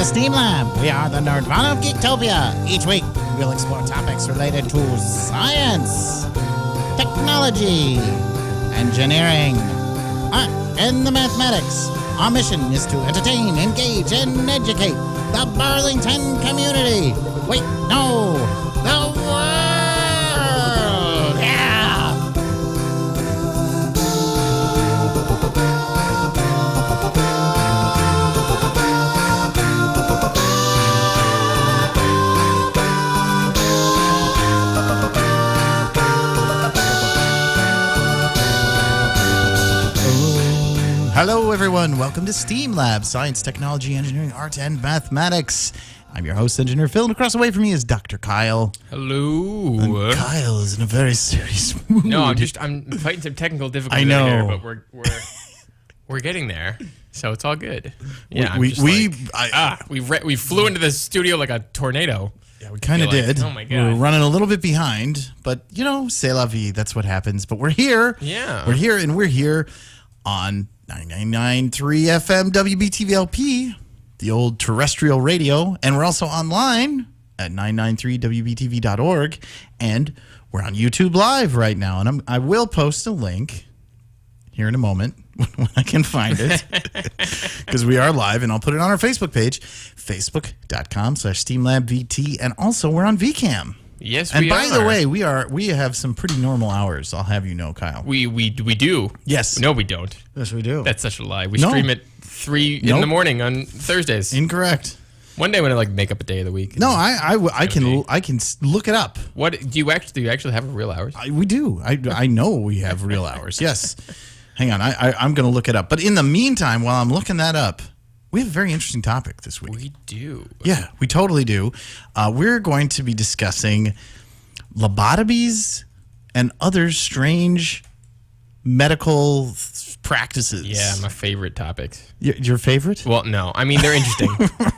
to STEAM Lab. We are the Nerdvana of Geektopia. Each week, we'll explore topics related to science, technology, engineering, art, and the mathematics. Our mission is to entertain, engage, and educate the Burlington community. Wait, no, the world. Yeah! Hello, everyone. Welcome to STEAM Lab, Science, Technology, Engineering, Art, and Mathematics. I'm your host, Engineer Phil, and across the way from me is Dr. Kyle. Hello. And Kyle is in a very serious mood. No, I'm fighting some technical difficulties I know. here, but we're getting there, so it's all good. Yeah, we flew into the studio like a tornado. Yeah, we kind of did. Oh my God. We're running a little bit behind, but you know, c'est la vie. That's what happens. But we're here. Yeah. We're here on 99.3 FM WBTVLP, the old terrestrial radio, and we're also online at 993wbtv.org, and we're on YouTube Live right now, and I will post a link here in a moment when I can find it, because we are live, and I'll put it on our Facebook page, facebook.com/SteamLabVT, and also we're on VCam. Yes, and by the way, we have some pretty normal hours. I'll have you know, Kyle. We do. Yes. No, we don't. Yes, we do. That's such a lie. We stream at 3 in the morning on Thursdays. Incorrect. One day when I make up a day of the week. No, I can look it up. What do you actually have a real hours? We do. I know we have real hours. Yes. Hang on. I'm going to look it up. But in the meantime, while I'm looking that up, we have a very interesting topic this week. We do. Yeah, we totally do. We're going to be discussing lobotomies and other strange medical practices. Yeah, my favorite topics. Your favorite? Well, no. I mean, they're interesting.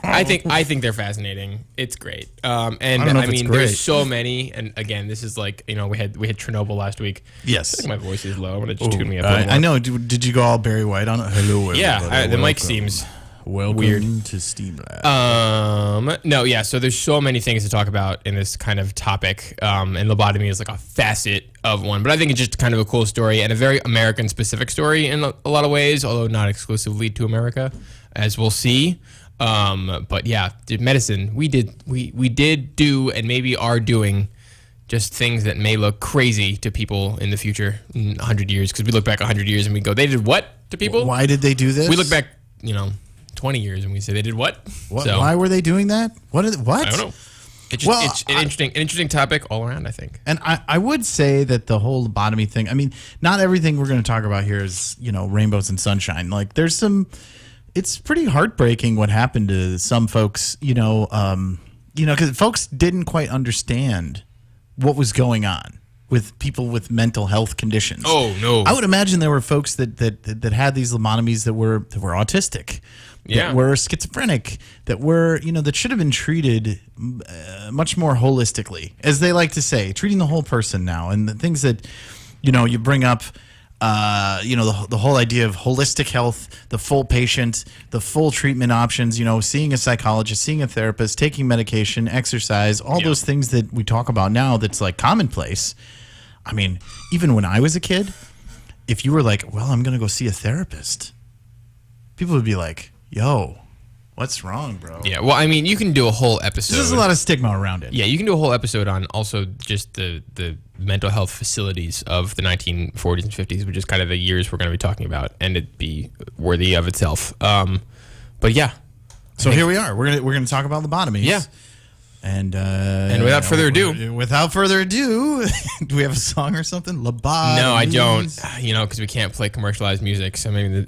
I think they're fascinating. It's great. And I mean, there's so many. And again, this is like, we had Chernobyl last week. Yes. I think my voice is low. I'm going to just tune me up a little more. I know. Did you go all Barry White on it? Hello, everybody. Yeah, the mic seems welcome weird. To STEAM Lab. No, yeah. So there's so many things to talk about in this kind of topic, and lobotomy is like a facet of one. But I think it's just kind of a cool story and a very American-specific story in a lot of ways, although not exclusively to America, as we'll see. But yeah, medicine. We did do and maybe are doing just things that may look crazy to people in the future, in 100 years, because we look back 100 years and we go, they did what to people? Why did they do this? We look back, 20 years and we say they did what? So, why were they doing that? What? I don't know. It's an interesting topic all around, I think. And I would say that the whole lobotomy thing, I mean, not everything we're going to talk about here is, rainbows and sunshine. Like there's it's pretty heartbreaking what happened to some folks, because folks didn't quite understand what was going on with people with mental health conditions. Oh, no. I would imagine there were folks that had these lobotomies that were autistic. Yeah. That were schizophrenic, that were, that should have been treated much more holistically, as they like to say, treating the whole person now. And the things that, you bring up, the whole idea of holistic health, the full patient, the full treatment options, seeing a psychologist, seeing a therapist, taking medication, exercise, all those things that we talk about now that's like commonplace. I mean, even when I was a kid, if you were like, well, I'm going to go see a therapist, people would be like, yo, what's wrong, bro? Yeah, well, I mean, you can do a whole episode. There's a lot of stigma around it. Yeah, you can do a whole episode on also just the mental health facilities of the 1940s and 50s, which is kind of the years we're going to be talking about, and it'd be worthy of itself. But yeah. So here we are. We're gonna talk about lobotomies. Yeah. And without further ado, do we have a song or something? Lobotomies. No, I don't. Because we can't play commercialized music. So maybe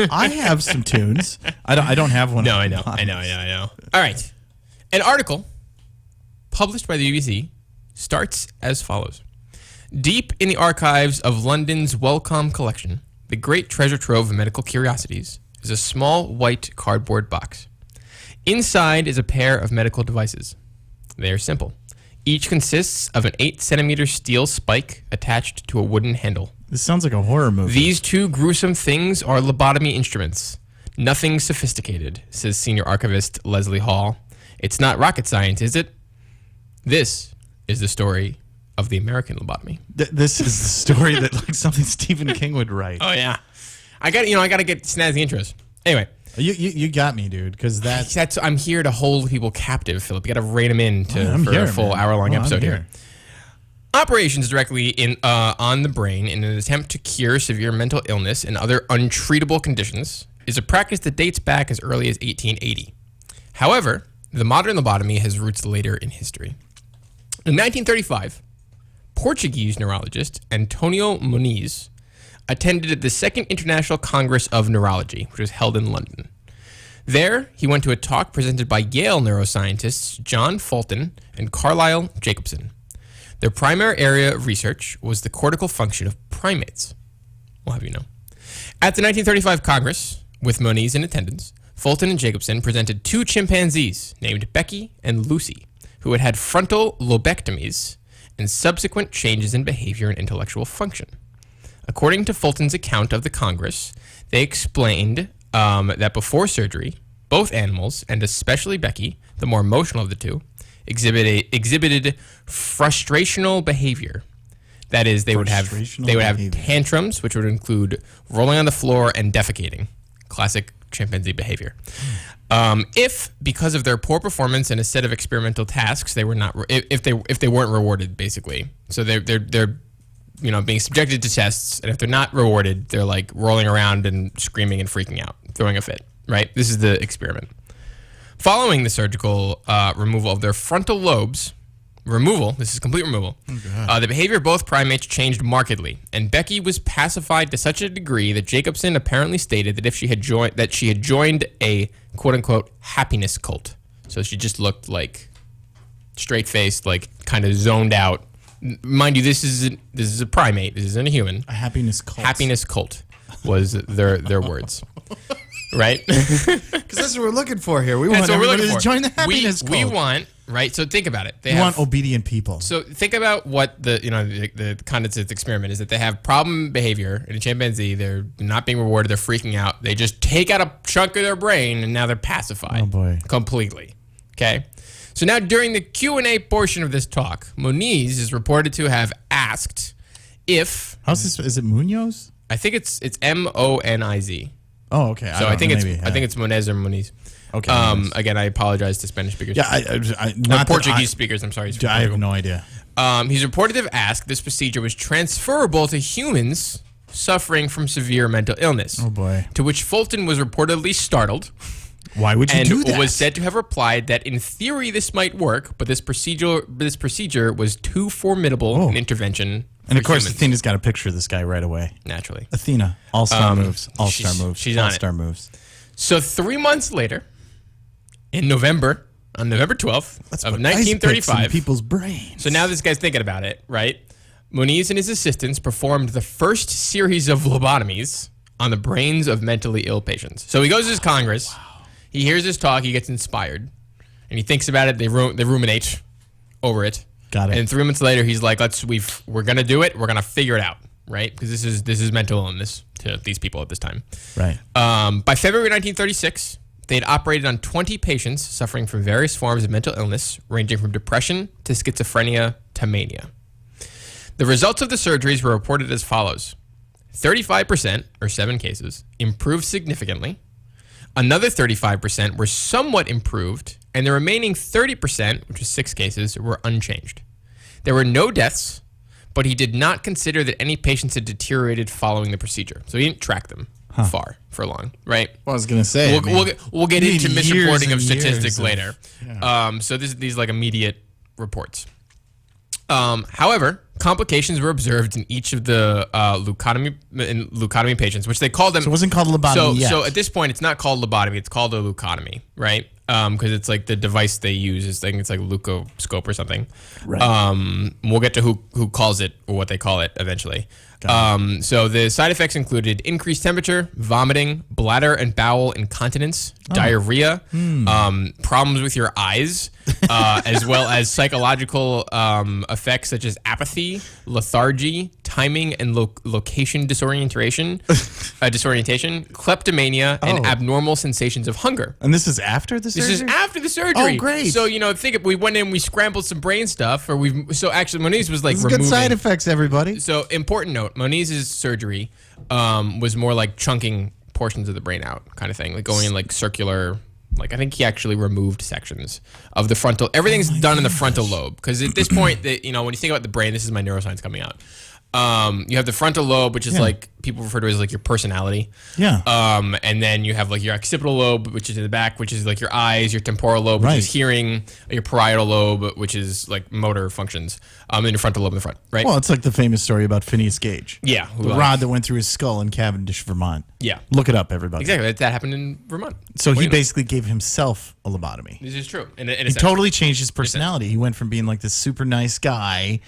I have some tunes. I don't have one. No, I know. All right. An article published by the BBC starts as follows: deep in the archives of London's Wellcome Collection, the great treasure trove of medical curiosities is a small white cardboard box. Inside is a pair of medical devices. They are simple. Each consists of an 8-centimeter steel spike attached to a wooden handle. This sounds like a horror movie. These two gruesome things are lobotomy instruments. Nothing sophisticated, says senior archivist Leslie Hall. It's not rocket science, is it? This is the story of the American lobotomy. This is the story that like something Stephen King would write. Oh yeah, I got to get snazzy intros. Anyway, you got me, dude, because that's I'm here to hold people captive, Philip. You got to rein them in for here, a full man. hour-long I'm episode here. here. Operations directly on the brain in an attempt to cure severe mental illness and other untreatable conditions is a practice that dates back as early as 1880. However, the modern lobotomy has roots later in history. In 1935, Portuguese neurologist Antonio Moniz attended the Second International Congress of Neurology, which was held in London. There, he went to a talk presented by Yale neuroscientists John Fulton and Carlisle Jacobson. Their primary area of research was the cortical function of primates. We'll have you know. At the 1935 Congress, with Moniz in attendance, Fulton and Jacobson presented two chimpanzees named Becky and Lucy, who had had frontal lobectomies and subsequent changes in behavior and intellectual function. According to Fulton's account of the Congress, they explained that before surgery, both animals, and especially Becky, the more emotional of the two, exhibited frustrational behavior. That is, they would have tantrums, which would include rolling on the floor and defecating. Classic chimpanzee behavior. If because of their poor performance in a set of experimental tasks, they were not if they weren't rewarded, basically. So they're being subjected to tests, and if they're not rewarded, they're like rolling around and screaming and freaking out, throwing a fit. Right? This is the experiment. Following the surgical removal of their frontal lobes, this is complete removal, the behavior of both primates changed markedly, and Becky was pacified to such a degree that Jacobson apparently stated that she had joined a quote-unquote happiness cult. So she just looked like straight-faced, like kind of zoned out. Mind you, this is a primate. This isn't a human. A happiness cult. Happiness cult was their words. Right? Because that's what we're looking for here. We want everybody to join the happiness cult. We want, right? So think about it. We want obedient people. So think about what the conduct of the experiment is, that they have problem behavior in a chimpanzee. They're not being rewarded. They're freaking out. They just take out a chunk of their brain, and now they're pacified. Oh, boy. Completely. Okay? So now during the Q&A portion of this talk, Moniz is reported to have asked if... How's this? Is it Munoz? I think it's Moniz. Oh, okay. So I think it's Moniz or Moniz. Okay. Again, I apologize to Spanish speakers. Yeah, not Portuguese speakers. I'm sorry. I have no idea. He's reported to have asked this procedure was transferable to humans suffering from severe mental illness. Oh boy. To which Fulton was reportedly startled. Why would you do that? And was said to have replied that in theory this might work, but this procedure was too formidable an intervention. And of course, humans. Athena's got a picture of this guy right away. Naturally. Athena, all-star moves. All-star moves. She's on all-star it. moves. So 3 months later, on November 12th of 1935, in people's brains. So now this guy's thinking about it, right? Moniz and his assistants performed the first series of lobotomies on the brains of mentally ill patients. So he goes to his Congress. Wow. He hears this talk. He gets inspired, and he thinks about it. They ruminate over it. Got it. And 3 months later, he's like, we're gonna do it. We're gonna figure it out, right? Because this is mental illness to these people at this time. Right. By February 1936, they had operated on 20 patients suffering from various forms of mental illness, ranging from depression to schizophrenia to mania. The results of the surgeries were reported as follows: 35%, or 7 cases, improved significantly. Another 35% were somewhat improved, and the remaining 30%, which was 6 cases, were unchanged. There were no deaths, but he did not consider that any patients had deteriorated following the procedure. So he didn't track them for long, right? Well, I was going to say. We'll get into misreporting of statistics years later. So these like immediate reports. However, complications were observed in each of the leucotomy patients, which they called them. So it wasn't called lobotomy yet. So at this point, it's not called lobotomy; it's called a leucotomy, right? Because it's like the device they use is it's like a leucoscope or something. Right. We'll get to who calls it or what they call it eventually. So the side effects included increased temperature, vomiting, bladder and bowel incontinence, diarrhea, problems with your eyes, as well as psychological effects such as apathy, lethargy, timing and location disorientation, kleptomania, and Oh. abnormal sensations of hunger. And this is after the surgery? This is after the surgery. Oh, great. So, we went in, we scrambled some brain stuff, so actually Moniz was like This is removing. good side effects, everybody. So, important note, Moniz's surgery was more like chunking portions of the brain out kind of thing, like going in like circular. Like, I think he actually removed sections of the frontal. Everything's done in the frontal lobe. Because at this point, when you think about the brain, this is my neuroscience coming out. You have the frontal lobe, which is like, people refer to it as like your personality. Yeah. And then you have like your occipital lobe, which is in the back, which is like your eyes, your temporal lobe, which Right. is hearing, your parietal lobe, which is like motor functions, and your frontal lobe in the front, right? Well, it's like the famous story about Phineas Gage. Yeah. The rod that went through his skull in Cavendish, Vermont. Yeah. Look it up, everybody. Exactly. That happened in Vermont. So What do he you know? basically gave himself a lobotomy. This is true. In a He sense. totally changed his personality. He went from being like this super nice guy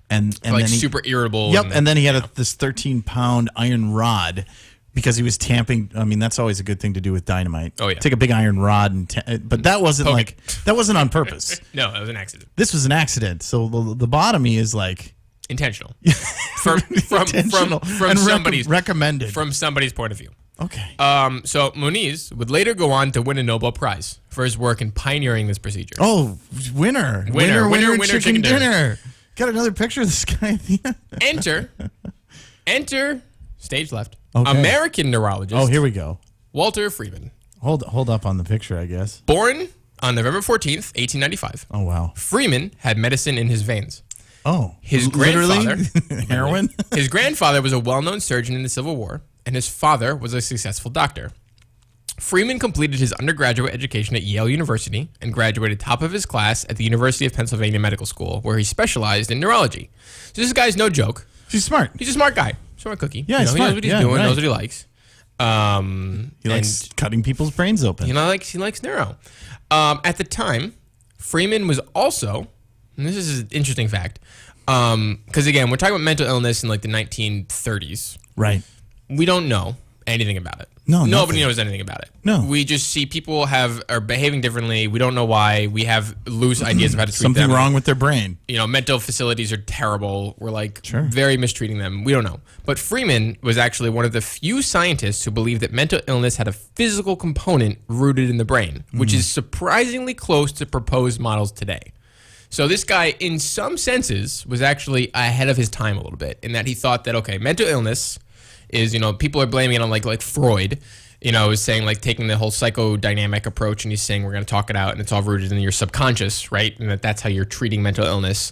and Like then he, super irritable. Yep, and then he had this 13-pound iron rod because he was tamping. I mean, that's always a good thing to do with dynamite. Oh, yeah. Take a big iron rod but that wasn't Poke that wasn't on purpose. No, it was an accident. This was an accident. So the lobotomy is like Intentional. From intentional and recommended. from somebody's point of view. Okay. So Moniz would later go on to win a Nobel Prize for his work in pioneering this procedure. Oh, winner, chicken dinner. Got another picture of this guy at the end. Enter, stage left, Okay. American neurologist Oh, here we go. Walter Freeman. Hold up on the picture, I guess. Born on November 14th, 1895. Oh, wow. Freeman had medicine in his veins. Oh, His literally? grandfather, Heroin? his grandfather was a well-known surgeon in the Civil War, and his father was a successful doctor. Freeman completed his undergraduate education at Yale University and graduated top of his class at the University of Pennsylvania Medical School, where he specialized in neurology. So this guy's no joke. She's smart. He's a smart guy. Smart cookie. Yeah, He he's knows smart. what he's Yeah, doing, right. knows what he likes. He likes cutting people's brains open. He likes neuro. At the time, Freeman was also, and this is an interesting fact, because again, we're talking about mental illness in like the 1930s. Right. We don't know anything about it. No, Nobody nothing. knows anything about it. No. We just see people are behaving differently. We don't know why. We have loose ideas of how to treat Something them. wrong with their brain. Mental facilities are terrible. We're like Sure. very mistreating them. We don't know. But Freeman was actually one of the few scientists who believed that mental illness had a physical component rooted in the brain, which is surprisingly close to proposed models today. So this guy, in some senses, was actually ahead of his time a little bit in that he thought that, okay, mental illness is, people are blaming it on like Freud, is saying like taking the whole psychodynamic approach and he's saying we're going to talk it out and it's all rooted in your subconscious, right? And that's how you're treating mental illness.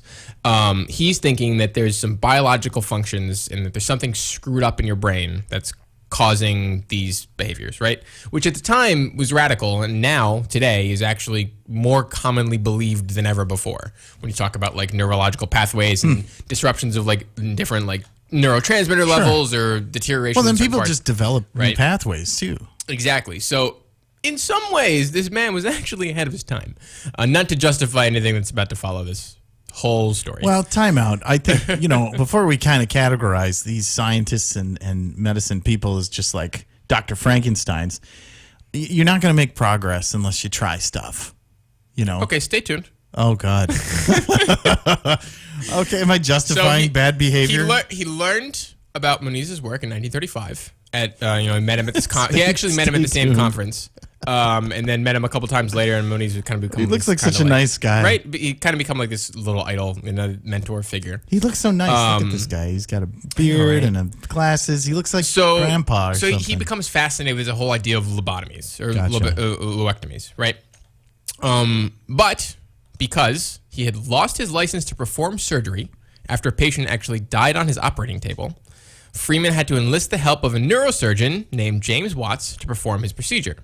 He's thinking that there's some biological functions and that there's something screwed up in your brain that's causing these behaviors, right? Which at the time was radical and now, today, is actually more commonly believed than ever before. When you talk about like neurological pathways and disruptions of like different like neurotransmitter levels or deterioration. Well, then of certain people parts. just develop new Right. pathways, too. Exactly. So in some ways, this man was actually ahead of his time. Not to justify anything that's about to follow this whole story. Well, time out. I think, before we kind of categorize these scientists and medicine people as just like Dr. Frankensteins, you're not going to make progress unless you try stuff, Okay, stay tuned. Oh, God. Okay, am I justifying bad behavior? He learned about Moniz's work in 1935. He met him at this. He actually met him at the Stay same tuned. conference, and then met him a couple times later. And Moniz would kind of become. He looks this like such kinda a nice guy. right? But he kind of become like this little idol and a mentor figure. He looks so nice. Look at this guy. He's got a beard right. and glasses. He looks like So grandpa or so something. he becomes fascinated with the whole idea of lobotomies or Gotcha. lobotomies, right? But because he had lost his license to perform surgery after a patient actually died on his operating table, Freeman had to enlist the help of a neurosurgeon named James Watts to perform his procedure.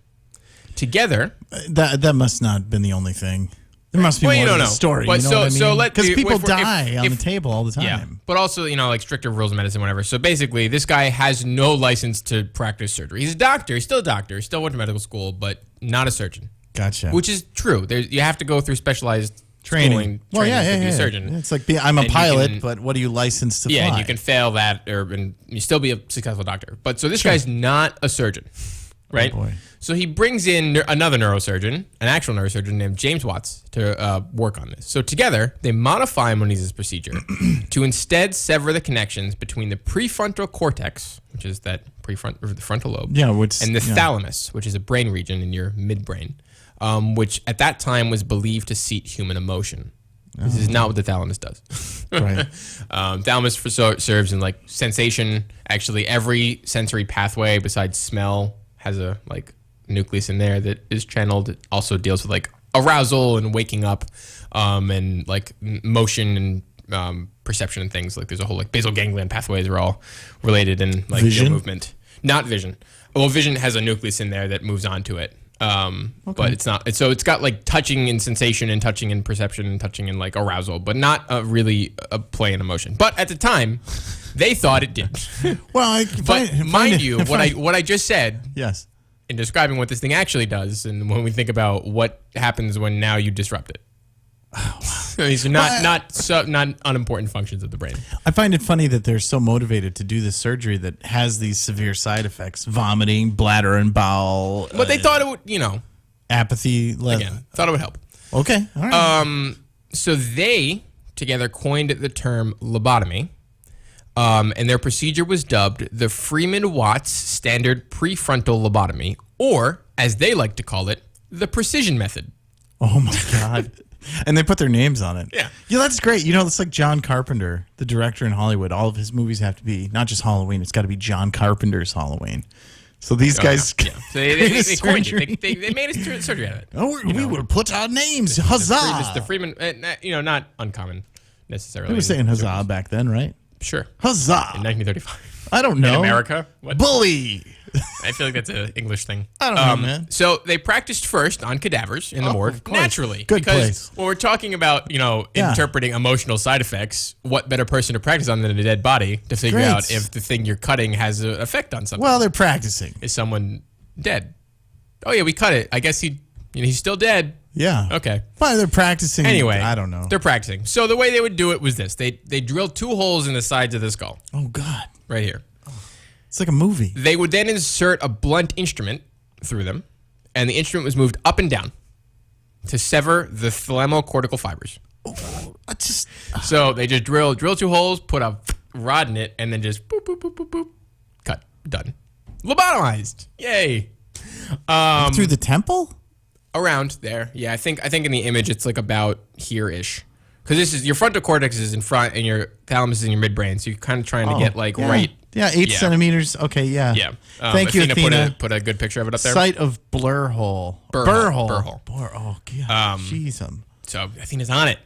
Together, That must not have been the only thing. There must be Well, more you to don't the know. story. But You know what I so mean? let- Because people if- die on if- the table all the time. yeah, but also, like stricter rules of medicine, whatever. So basically, this guy has no license to practice surgery. He's a doctor. He's still a doctor. He still went to medical school, but not a surgeon. Gotcha. Which is true. You have to go through specialized training. Well, yeah, to be yeah. a surgeon. It's like I'm a And you pilot, can- but what are you licensed to fly? Yeah, and you can fail that, and you still be a successful doctor. But so this guy's not a surgeon. right? Oh, boy. So he brings in another neurosurgeon, an actual neurosurgeon named James Watts, to work on this. So together, they modify Moniz's procedure to instead sever the connections between the prefrontal cortex, which is that the frontal lobe, Yeah, and the thalamus, which is a brain region in your midbrain, which at that time was believed to seat human emotion. This is not what the thalamus does. Right. Thalamus serves in like sensation. Actually, every sensory pathway besides smell has a like nucleus in there that is channeled. It also deals with like arousal and waking up, and like motion and perception and things. Like there's a whole like basal ganglion pathways are all related in like Vision? movement. Not vision. Well, vision has a nucleus in there that moves on to it. But it's not. So it's got like touching and sensation and touching and perception and touching and like arousal, but not really a play in emotion. But at the time, they thought it did. Well, Mind you, what I just said Yes. in describing what this thing actually does, and when we think about what happens when now you disrupt it. These are not unimportant functions of the brain. I find it funny that they're so motivated to do this surgery that has these severe side effects: vomiting, bladder and bowel. But they thought it would, apathy. again, thought it would help. Okay. All right. So they together coined the term lobotomy, and their procedure was dubbed the Freeman-Watts Standard Prefrontal Lobotomy, or as they like to call it, the precision method. Oh my God. And they put their names on it. Yeah. Yeah, that's great. It's like John Carpenter, the director in Hollywood. All of his movies have to be not just Halloween. It's got to be John Carpenter's Halloween. So these guys, Yeah. So they coined it. They made a surgery out of it. Oh, we would put our names. Huzzah! The Freeman, not uncommon necessarily. They were saying huzzah back then, right? Sure. Huzzah! In 1935. I don't know. In America? What? Bully! I feel like that's an English thing. I don't know, man. So they practiced first on cadavers in the morgue, of course. naturally. Good because place. when we're talking about, Yeah. interpreting emotional side effects, what better person to practice on than a dead body to figure Great. out if the thing you're cutting has an effect on something? Well, they're practicing. Is someone dead? Oh, yeah, we cut it. I guess he's still dead. Yeah. Okay. But they're practicing. Anyway, I don't know. They're practicing. So the way they would do it was this. They drilled 2 holes in the sides of the skull, Oh, God. right here. It's like a movie. They would then insert a blunt instrument through them, and the instrument was moved up and down to sever the thalamocortical fibers. I just So they just drill 2 holes, put a rod in it, and then just boop, boop, boop, boop, boop, cut, done. Lobotomized. Yay. through the temple? Around there. Yeah, I think in the image it's like about here-ish. Because this is your frontal cortex is in front and your thalamus is in your midbrain, so you're kind of trying to get like yeah. right. Yeah, 8 Yeah. centimeters. Okay, yeah. Yeah. Thank you, Athena. Put a good picture of it up there. Site of blur hole. Burr hole. Oh, God. Jeez. So Athena's on it.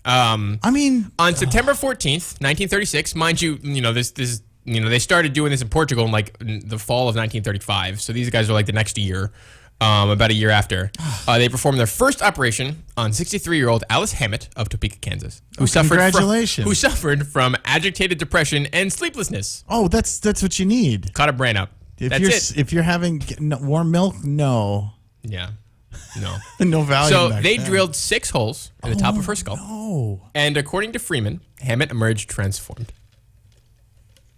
I mean, On September 14th, 1936, mind you, this they started doing this in Portugal in like the fall of 1935. So these guys are like the next year, about a year after. They performed their first operation on 63-year-old Alice Hammett of Topeka, Kansas, who congratulations. who suffered from agitated depression and sleeplessness. oh, that's what you need. Caught her brain up. That's it. If you're having warm milk, no. Yeah. No. No value. So back they then. drilled 6 holes in the top of her skull. Oh, And according to Freeman, Hammett emerged transformed.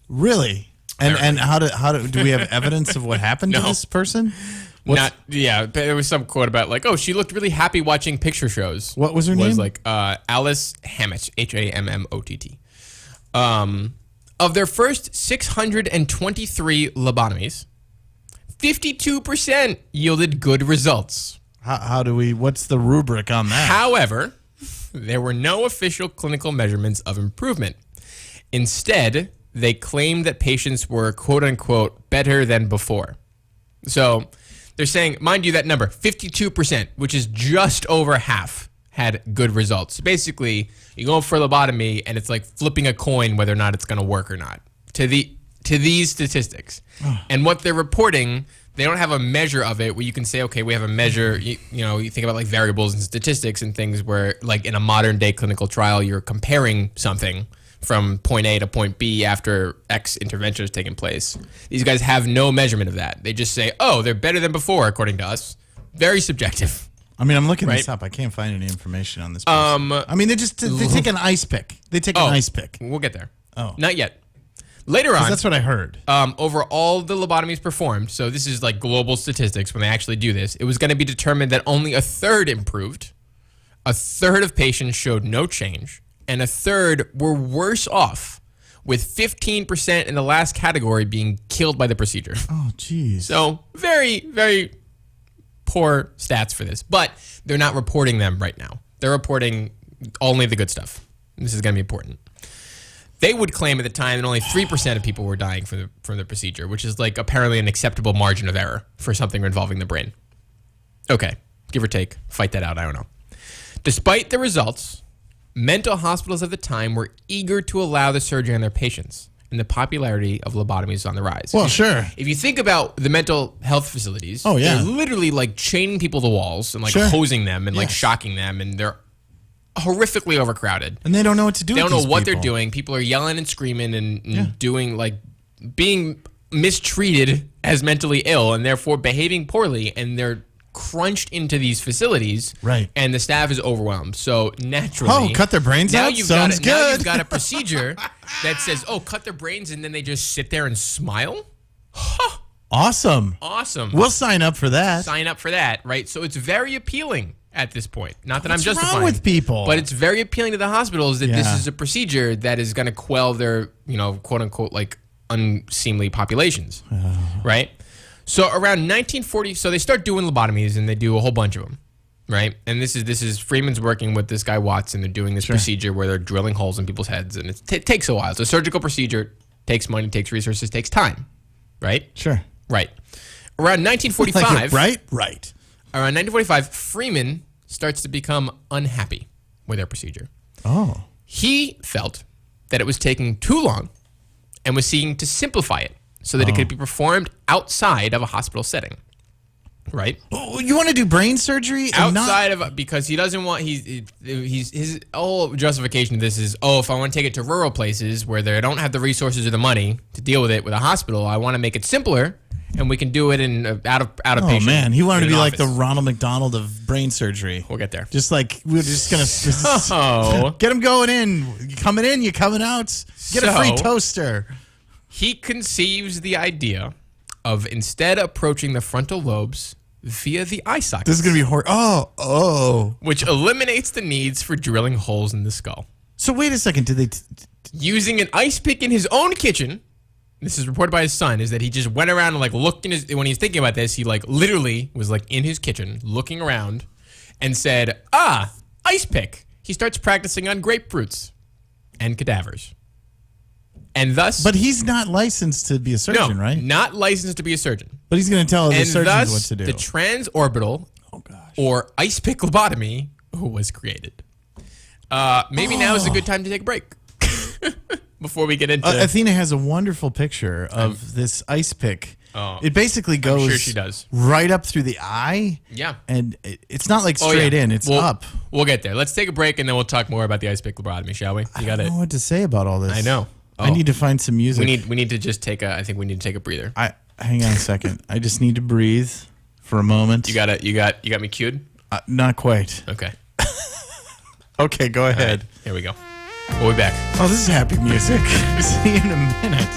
really? And how do we have evidence of what happened to No. this person? There was some quote about like, oh, she looked really happy watching picture shows. What was her name? Was like Alice Hammett, Hammott. Of their first 623 lobotomies, 52% yielded good results. How do we? What's the rubric on that? However, there were no official clinical measurements of improvement. Instead, they claimed that patients were quote unquote better than before. So they're saying, mind you, that number, 52%, which is just over half, had good results. Basically, you go for lobotomy and it's like flipping a coin whether or not it's going to work or not to these statistics. And what they're reporting, they don't have a measure of it where you can say, okay, we have a measure. You think about like variables and statistics and things where like in a modern day clinical trial, you're comparing something from point A to point B after X intervention has taken place. These guys have no measurement of that. They just say, oh, they're better than before, according to us. Very subjective. I mean, I'm looking this Right. up. I can't find any information on this person. I mean, they take an ice pick. They take an ice pick. We'll get there. Oh. Not yet. Later 'Cause on, that's what I heard. over all the lobotomies performed, so this is like global statistics when they actually do this, it was going to be determined that only a third improved, a third of patients showed no change, and a third were worse off, with 15% in the last category being killed by the procedure. Oh, jeez. So very, very poor stats for this, but they're not reporting them right now. They're reporting only the good stuff. This is going to be important. They would claim at the time that only 3% of people were dying from the procedure, which is like apparently an acceptable margin of error for something involving the brain. Okay, give or take, fight that out, I don't know. Despite the results, mental hospitals of the time were eager to allow the surgery on their patients, and the popularity of lobotomies is on the rise. Well, sure. If you think about the mental health facilities, Oh, yeah. they're literally like chaining people to walls and like Sure. hosing them and like Yes. shocking them, and they're horrifically overcrowded. And they don't know what to do. They don't with know these what people. they're doing. People are yelling and screaming and doing like being mistreated as mentally ill and therefore behaving poorly, and they're crunched into these facilities. Right. And the staff is overwhelmed. So naturally, Oh, cut their brains now out? You've Sounds got Now good. you've got a procedure that says, "Oh, cut their brains," and then they just sit there and smile. Awesome. Awesome. We'll sign up for that. Sign up for that, right? So it's very appealing at this point. Not that What's I'm wrong justifying with people? but it's very appealing to the hospitals that this Yeah. is a procedure that is going to quell their, quote unquote, like unseemly populations, right? So around 1940, so they start doing lobotomies and they do a whole bunch of them, right? And this is Freeman's working with this guy Watson. They're doing this procedure where they're drilling holes in people's heads, and it takes a while. It's a surgical procedure, takes money, takes resources, takes time, right? Sure. Right. Around 1945, Right. around 1945, Freeman starts to become unhappy with their procedure. Oh. He felt that it was taking too long and was seeking to simplify it so that it could be performed outside of a hospital setting. Right? Oh, you want to do brain surgery and Outside of, because he doesn't want, his whole justification of this is, if I want to take it to rural places where they don't have the resources or the money to deal with it with a hospital, I want to make it simpler, and we can do it in out of Oh patient. man, he wanted to in be an like the office. Ronald McDonald of brain surgery. We'll get there. Just like we're just gonna Oh. get him going in. You coming in, you coming out. Get a free So- toaster. He conceives the idea of instead approaching the frontal lobes via the eye sockets, This is gonna be horrible. Oh. which eliminates the needs for drilling holes in the skull. So wait a second. Did they? Using an ice pick in his own kitchen, this is reported by his son, is that he just went around and like looked in his, when he was thinking about this, he like literally was like in his kitchen looking around and said, ice pick. He starts practicing on grapefruits and cadavers. And thus, But he's not licensed to be a surgeon, no, right? not licensed to be a surgeon. But he's gonna tell the And surgeons thus, what to do. the transorbital Oh gosh. or ice pick lobotomy was created. Maybe now is a good time to take a break before we get into. Athena has a wonderful picture of this ice pick. Oh. It basically goes sure she does. right up through the eye. Yeah. And it's not like Oh, straight yeah. in, it's We'll- up. We'll get there. Let's take a break and then we'll talk more about the ice pick lobotomy, shall we? You I got don't it. know what to say about all this. I know. I Oh. need to find some music. We need to just take a. I think we need to take a breather. Hang on a second. I just need to breathe for a moment. You got it. You got me cued. Not quite. Okay. Okay, go ahead. Here we go. We'll be back. Oh, this is happy music. See you in a minute.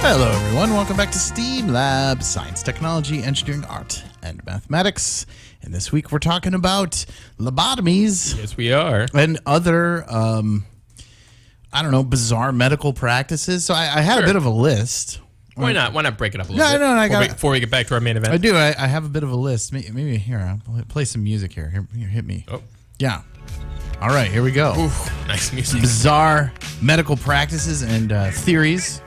Hello, everyone. Welcome back to STEAM Lab, Science, Technology, Engineering, Art, and Mathematics. And this week we're talking about lobotomies Yes, we are. and other, bizarre medical practices. So I had a Sure. bit of a list. Why not? Why not break it up a little bit? I got it. Before we get back to our main event. I do. I have a bit of a list. Maybe here, I'll play some music here. Here, hit me. Oh, Yeah. All right, here we go. oof, nice music. Bizarre medical practices and theories.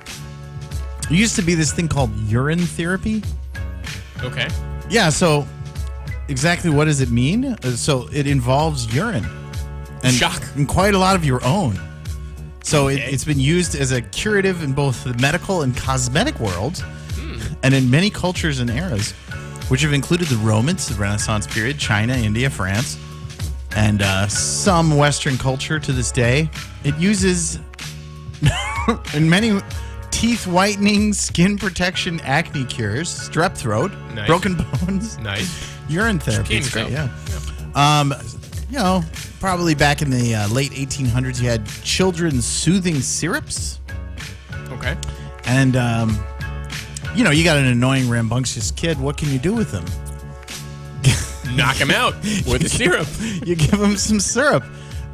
There used to be this thing called urine therapy. Okay. Yeah, so exactly what does it mean? So it involves urine. And, Shock. and quite a lot of your own. So Okay. it's been used as a curative in both the medical and cosmetic worlds, and in many cultures and eras, which have included the Romans, the Renaissance period, China, India, France, and some Western culture to this day. It uses, in many, teeth whitening, skin protection, acne cures, strep throat, Nice. broken bones, Nice. urine therapy. Cane It's great, yourself. yeah. Probably back in the late 1800s, you had children's soothing syrups. Okay. And, you got an annoying, rambunctious kid. What can you do with them? Knock him out with the syrup. You give them some syrup.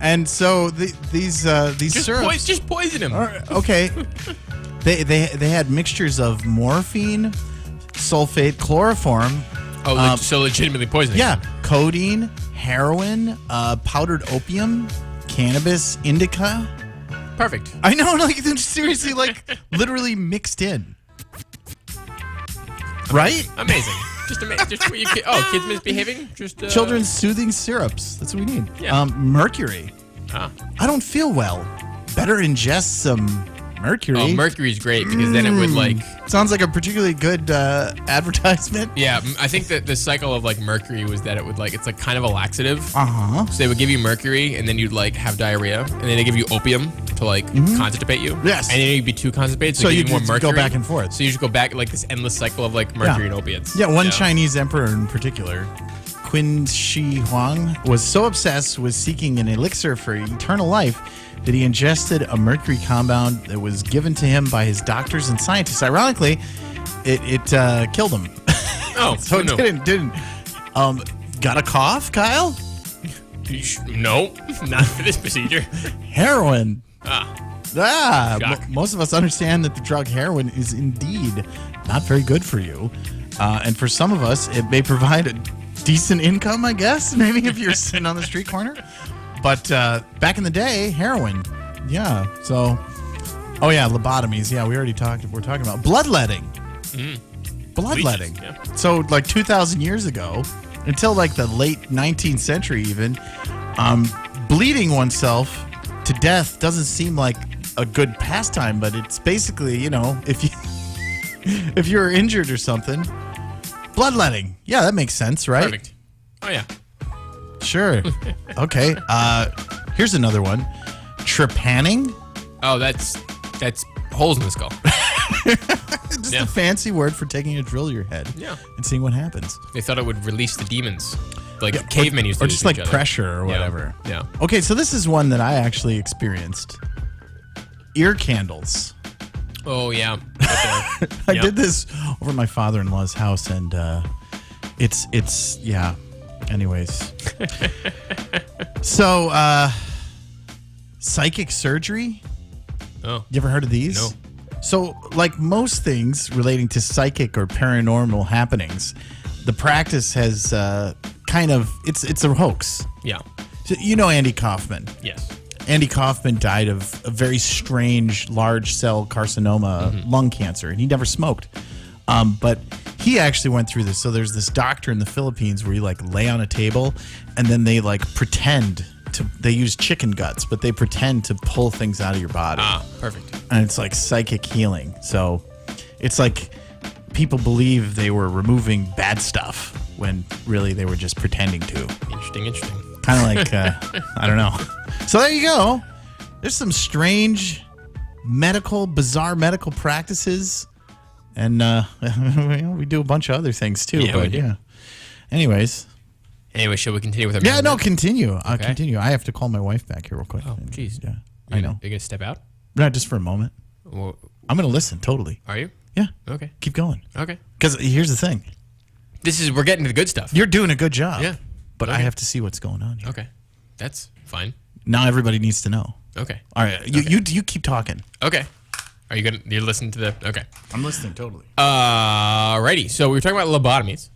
And so these Just, syrups... just poison him. Okay. They had mixtures of morphine, sulfate, chloroform, So legitimately poisoning. yeah, codeine, heroin, powdered opium, cannabis, indica. Perfect. I know, like they're seriously, like literally mixed in. Right? Amazing. Just amazing. Just what you kids misbehaving? Just Children's soothing syrups. That's what we need. Yeah. Mercury. Ah. I don't feel well. Better ingest some mercury. Oh, mercury's great because then it would like. Sounds like a particularly good advertisement. Yeah, I think that the cycle of like mercury was that it would like it's like kind of a laxative. Uh-huh. So they would give you mercury and then you'd like have diarrhea and then they give you opium to like constipate you. Yes. And then you'd be too constipated, so, So you you give you more just mercury. go back and forth. So you just go back like this endless cycle of like mercury and opiates. Yeah, one Chinese emperor in particular, Qin Shi Huang, was so obsessed with seeking an elixir for eternal life that he ingested a mercury compound that was given to him by his doctors and scientists. Ironically, it killed him. Oh, So it no. didn't. Got a cough, Kyle? No, not for this procedure. Heroin. Shock. Most of us understand that the drug heroin is indeed not very good for you. And for some of us, it may provide a decent income, I guess, maybe if you're sitting on the street corner. But back in the day, heroin. Yeah. So, oh yeah, lobotomies. Yeah, we already talked. We're talking about bloodletting. Bloodletting. Leeches, yeah. So like 2,000 years ago, until like the late 19th century even, bleeding oneself to death doesn't seem like a good pastime, but it's basically, if you if you're injured or something, bloodletting. Yeah, that makes sense, right? Perfect. Oh yeah. Sure. Okay. Here's another one. Trepanning. Oh, that's holes in the skull. Just Yeah. a fancy word for taking a drill to your head. Yeah. And seeing what happens. They thought it would release the demons, like cavemen used to Or do just to like each other. pressure or whatever. Yeah. Okay, so this is one that I actually experienced. Ear candles. Oh yeah. I did this over at my father-in-law's house, and it's yeah. Anyways, so psychic surgery. Oh. You ever heard of these? No. So, like most things relating to psychic or paranormal happenings, the practice has it's a hoax. Yeah. So, Andy Kaufman. Yes. Andy Kaufman died of a very strange large cell carcinoma, lung cancer, and he never smoked. But he actually went through this. So there's this doctor in the Philippines where you like lay on a table and then they like they use chicken guts, but they pretend to pull things out of your body. Ah, perfect. And it's like psychic healing. So it's like people believe they were removing bad stuff when really they were just pretending to. Interesting. Kind of like, I don't know. So there you go. There's some strange bizarre medical practices. And we do a bunch of other things too. Yeah, we but do. yeah. Anyways. Anyway, shall we continue with our Yeah, main no, event? continue. Okay. Continue. I have to call my wife back here real quick. Oh, jeez. Yeah. You're I know. You're gonna step out? Not just for a moment. Well, I'm going to listen, totally. Are you? Yeah. Okay. Keep going. Okay. Because here's the thing. We're getting to the good stuff. You're doing a good job. Yeah. But I Okay. have to see what's going on here. Okay. That's fine. Now everybody needs to know. Okay. All right. You keep talking. Okay. Are you gonna? You're listening to the? Okay. I'm listening, totally. Righty. So we were talking about lobotomies,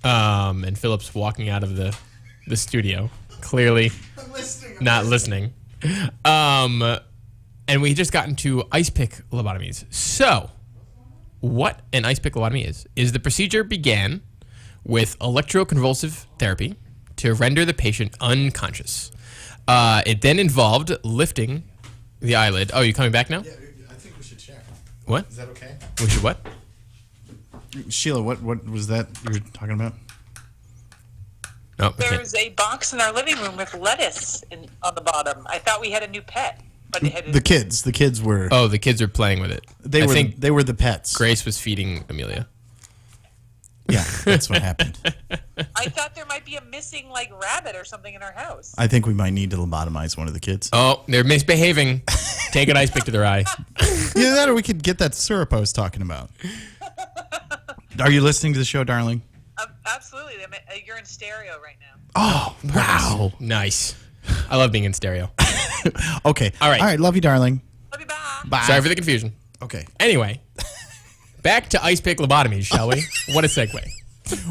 and Philip's walking out of the studio, clearly not listening. And we just got into ice pick lobotomies. So, what an ice pick lobotomy is the procedure began with electroconvulsive therapy to render the patient unconscious. It then involved lifting the eyelid. Oh, you coming back now? Yeah, I think we should check. What? Is that okay? We should what? Sheila, what was that you were talking about? Oh, okay. There's a box in our living room with lettuce on the bottom. I thought we had a new pet, but it had The kids were. Oh, the kids are playing with it. They I were. think They were the pets. Grace was feeding Amelia. Yeah, that's what happened. I thought there might be a missing rabbit or something in our house. I think we might need to lobotomize one of the kids. Oh, they're misbehaving. Take an ice pick to their eye. Either that, or we could get that syrup I was talking about. Are you listening to the show, darling? Absolutely, you're in stereo right now. Oh, wow. Nice. I love being in stereo. Okay. All right. All right. Love you, darling. Love you, bye. Bye. Sorry for the confusion. Okay. Anyway, back to ice pick lobotomies, shall we? What a segue.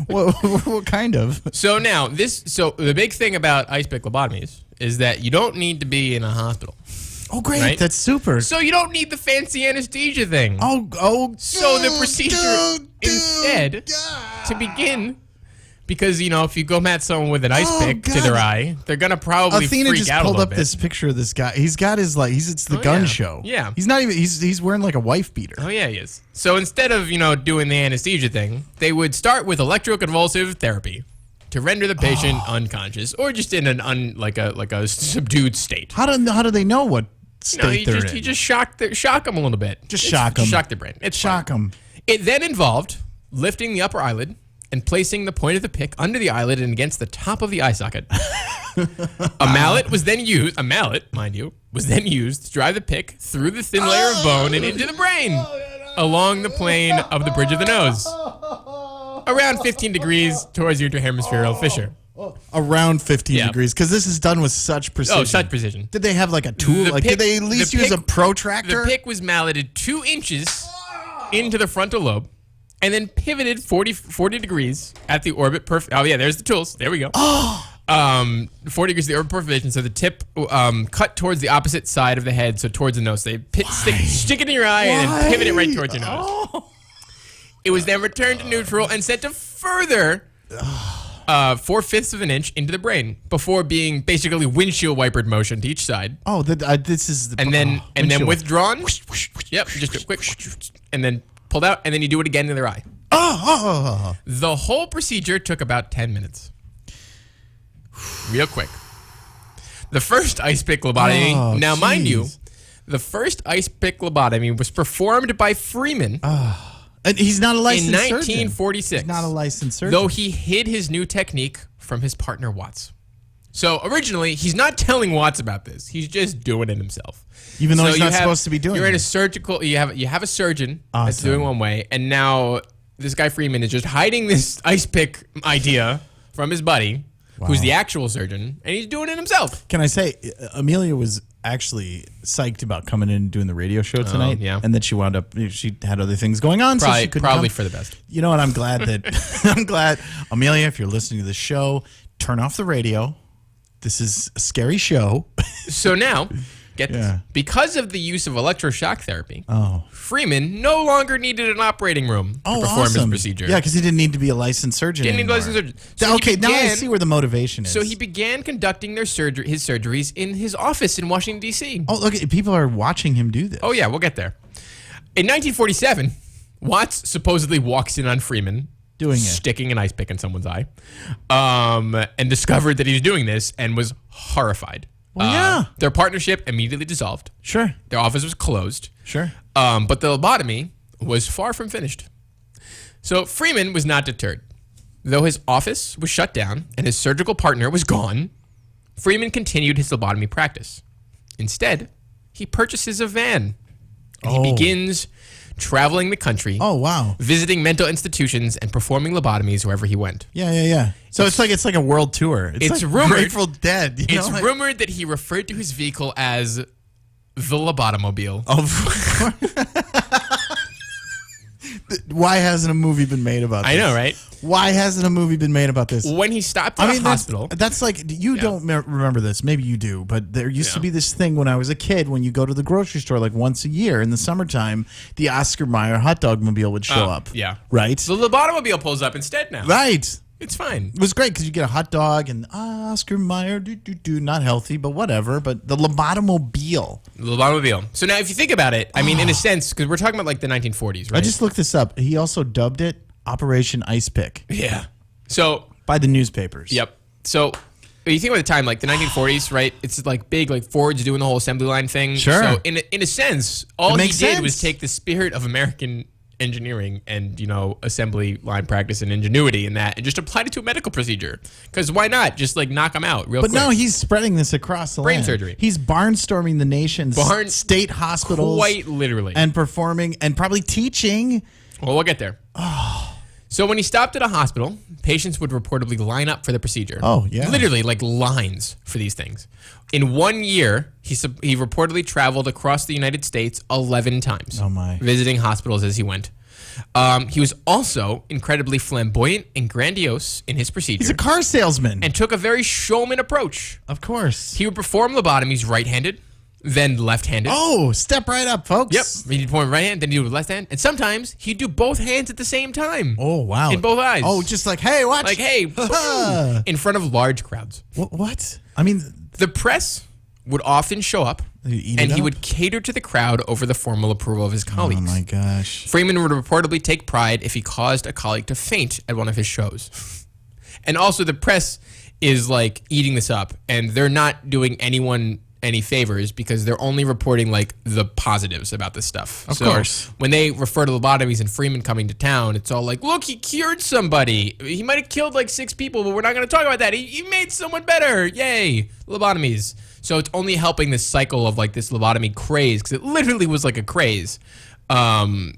what kind of? So now the big thing about ice pick lobotomies is that you don't need to be in a hospital. Oh, great. Right? That's super. So you don't need the fancy anesthesia thing. Oh. So the procedure instead, to begin, because if you go at someone with an ice pick to their eye, they're gonna probably Athena freak just out a pulled little up bit. this picture of this guy. He's got his it's the Oh, gun yeah. show. Yeah. He's not even. He's wearing like a wife beater. Oh yeah, he is. So instead of doing the anesthesia thing, they would start with electroconvulsive therapy to render the patient unconscious or just in an like a subdued state. How do they know what state they're in? You just shock them a little bit. Just shock 'em. Shock their brain. It's Shock fine. them. It then involved lifting the upper eyelid and placing the point of the pick under the eyelid and against the top of the eye socket. A mallet was then used. A mallet, mind you, was then used to drive the pick through the thin layer of bone and into the brain, along the plane of the bridge of the nose, around 15 degrees towards your interhemispherial fissure. Around 15 Yeah. degrees, because this is done with such precision. Oh, such precision. Did they have like a tool? The Like, pick- did they at least the use a pick- protractor? The pick was malleted 2 inches into the frontal lobe and then pivoted 40 degrees at the orbit. Oh, yeah, there's the tools. There we go. 40 degrees to the orbit perforation, so the tip cut towards the opposite side of the head, so towards the nose. They stick it in your eye and then pivot it right towards your nose. Oh. It was then returned to neutral and sent to further 4/5 of an inch into the brain before being basically windshield wipered motion to each side. Oh, this is the. And then windshield. withdrawn. Yep, just a quick, and then pulled out, and then you do it again in their eye. Oh. The whole procedure took about 10 minutes. Real quick. The first ice pick lobotomy. Oh, now, mind you, jeez. the first ice pick lobotomy was performed by Freeman And he's not a in licensed surgeon. 1946. He's not a licensed surgeon. Though he hid his new technique from his partner Watts. So originally, he's not telling Watts about this. He's just doing it himself. Even though So he's you not have- supposed to be doing You're in a it. surgical. You have a surgeon that's Awesome. doing one way, and now this guy Freeman is just hiding this ice pick idea from his buddy, who's the actual surgeon, and he's doing it himself. Can I say, Amelia was actually psyched about coming in and doing the radio show tonight. yeah. And then she wound up, she had other things going on, so she couldn't Probably come. for the best. You know what? I'm glad that, I'm glad, Amelia, if you're listening to the show, turn off the radio. This is a scary show. So now, get this. Yeah. Because of the use of electroshock therapy, Oh. Freeman no longer needed an operating room to perform his procedure. Yeah, because he didn't need to be a licensed surgeon Didn't need a anymore. licensed surgeon. So he Okay, now I began- see where the motivation is. So he began conducting his surgeries in his office in Washington, D.C. Oh, look, people are watching him do this. Oh, yeah, we'll get there. In 1947, Watts supposedly walks in on Freeman Doing it. sticking an ice pick in someone's eye, and discovered that he was doing this and was horrified. Well, yeah. Their partnership immediately dissolved. Sure, Their office was closed. sure. But the lobotomy was far from finished. So Freeman was not deterred. Though his office was shut down and his surgical partner was gone, Freeman continued his lobotomy practice. Instead, he purchases a van And he begins traveling the country, Oh wow. visiting mental institutions and performing lobotomies wherever he went. Yeah. So it's like a world tour. It's like rumored- Grateful Dead. It's rumored that he referred to his vehicle as the Lobotomobile. Why hasn't a movie been made about this? I know, right? Why hasn't a movie been made about this? When he stopped at a hospital. That's like you don't remember this. Maybe you do, but there used to be this thing when I was a kid. When you go to the grocery store like once a year in the summertime, the Oscar Mayer hot dog mobile would show up. Yeah. Right. The Lobotomobile pulls up instead now. Right. It's fine. It was great because you get a hot dog and Oscar Mayer, not healthy, but whatever. But the Lobotomobile. The Lobotomobile. So now if you think about it, I mean, in a sense, because we're talking about like the 1940s, right? I just looked this up. He also dubbed it Operation Ice Pick Yeah. So, by the newspapers. yep. So you think about the time, like the 1940s, right? It's like big, like Ford's doing the whole assembly line thing. Sure. So in a sense, all he makes did was sense. take the spirit of American engineering and, assembly line practice and ingenuity in that and just applied it to a medical procedure. Because why not? Just like knock them out real But quick. no, he's spreading this across the Brain land. surgery. He's barnstorming the nation's state hospitals. Quite literally. And performing and probably teaching. Well, we'll get there. So when he stopped at a hospital, patients would reportedly line up for the procedure. Oh, yeah. Literally like lines for these things. In 1 year, he reportedly traveled across the United States 11 times. Oh, my. Visiting hospitals as he went. He was also incredibly flamboyant and grandiose in his procedure. He's a car salesman. and took a very showman approach. Of course. He would perform lobotomies right-handed, then left-handed. Oh, step right up, folks. Yep. He'd perform right hand, then he'd do it with left hand. And sometimes he'd do both hands at the same time. Oh, wow. In both eyes. Oh, just like, hey, watch. Like, hey, boom, in front of large crowds. What? I mean, The press would often show up, You eat and it he up? would cater to the crowd over the formal approval of his colleagues. oh my gosh. Freeman would reportedly take pride if he caused a colleague to faint at one of his shows. And also, the press is like eating this up, and they're not doing anyone any favors because they're only reporting like the positives about this stuff. Of course. When they refer to lobotomies and Freeman coming to town, it's all like, look, he cured somebody. He might have killed like 6 people, but we're not going to talk about that. He made someone better. Yay. Lobotomies. So it's only helping this cycle of like this lobotomy craze, because it literally was like a craze,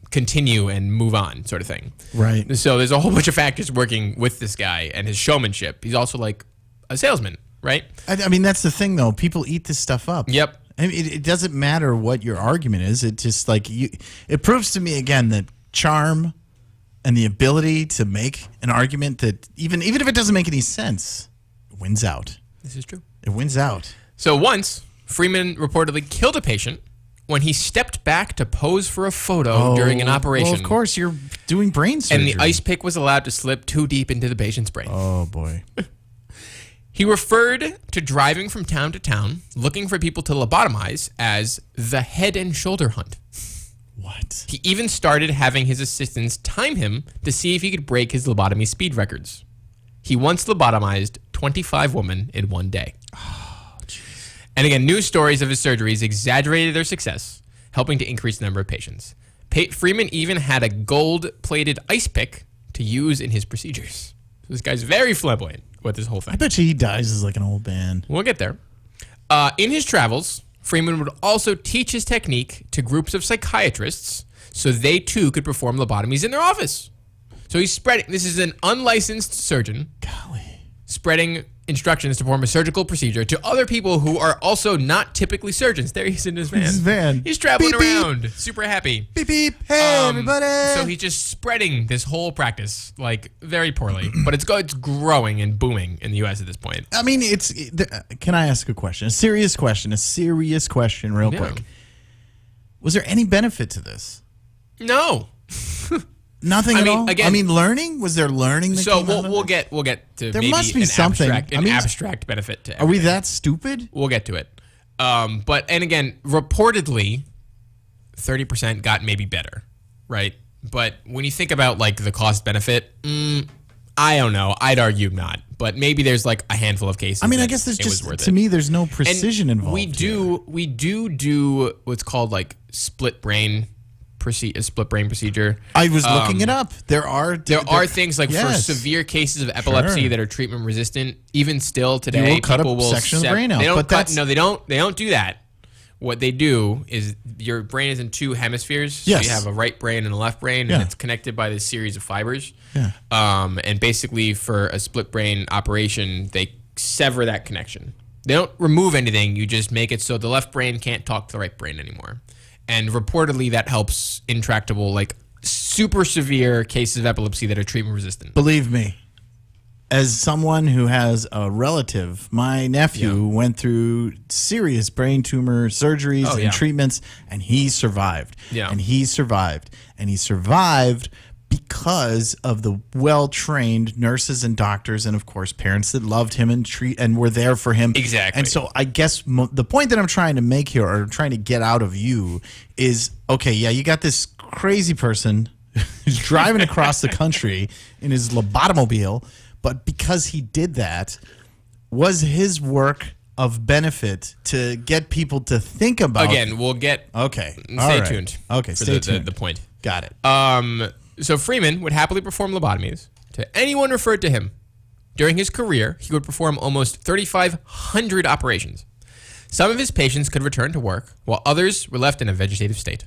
continue and move on sort of thing. Right. So there's a whole bunch of factors working with this guy and his showmanship. He's also like a salesman, right? I mean, that's the thing, though. People eat this stuff up. Yep. I mean, it doesn't matter what your argument is. It just like it proves to me again that charm and the ability to make an argument that even if it doesn't make any sense, wins out. This is true. It wins out. So once, Freeman reportedly killed a patient when he stepped back to pose for a photo during an operation. Well, of course, you're doing brain surgery. And the ice pick was allowed to slip too deep into the patient's brain. Oh boy. He referred to driving from town to town, looking for people to lobotomize as the head and shoulder hunt. What? He even started having his assistants time him to see if he could break his lobotomy speed records. He once lobotomized 25 women in one day. And again, news stories of his surgeries exaggerated their success, helping to increase the number of patients. Freeman even had a gold-plated ice pick to use in his procedures. So this guy's very flamboyant with this whole thing. I bet you he dies as like an old man. We'll get there. In his travels, Freeman would also teach his technique to groups of psychiatrists so they too could perform lobotomies in their office. So he's spreading, this is an unlicensed surgeon spreading instructions to perform a surgical procedure to other people who are also not typically surgeons. There he is in his van. His van. He's traveling Beep, beep. around, super happy. Beep beep. Hey everybody. So he's just spreading this whole practice like very poorly, but it's growing and booming in the U.S. at this point. I mean, can I ask a question? A serious question, real quick. Was there any benefit to this? No. Nothing I at mean, all. again- I mean, learning. Was there learning? That So came out of we'll it? get to There maybe must be an something. abstract, I mean, abstract benefit to Are we everything. that stupid? We'll get to it. But and again, reportedly, 30% got maybe better, right? But when you think about like the cost benefit, I don't know. I'd argue not. But maybe there's like a handful of cases. I mean, I that guess there's it was just worth to it. me, there's no And precision involved. We do what's called like split brain procedure. I was looking it up. There are Things like yes. for severe cases of epilepsy Sure. that are treatment resistant. Even still You today, will cut people a will section of the brain out, They don't but cut. that's- No, they don't. They don't do that. what they do is your brain is in two hemispheres. Yes. So you have a right brain and a left brain, Yeah. and it's connected by this series of fibers. Yeah. And basically, for a split brain operation, they sever that connection. They don't remove anything. You just make it so the left brain can't talk to the right brain anymore. And reportedly, that helps intractable, like super severe cases of epilepsy that are treatment resistant. Believe me, as someone who has a relative, my nephew went through serious brain tumor surgeries Oh, and yeah. treatments, and he survived. Yeah. And he survived. And he survived because of the well-trained nurses and doctors and, of course, parents that loved him and were there for him. Exactly. And so I guess the point that I'm trying to make here, or trying to get out of you, is, okay, yeah, you got this crazy person who's driving across the country in his lobotomobile, but because he did that, was his work of benefit to get people to think about... Again, we'll get... Okay. Stay All right. tuned. Okay, for stay the tuned. The point. Got it. So Freeman would happily perform lobotomies to anyone referred to him. During his career, he would perform almost 3,500 operations. Some of his patients could return to work, while others were left in a vegetative state.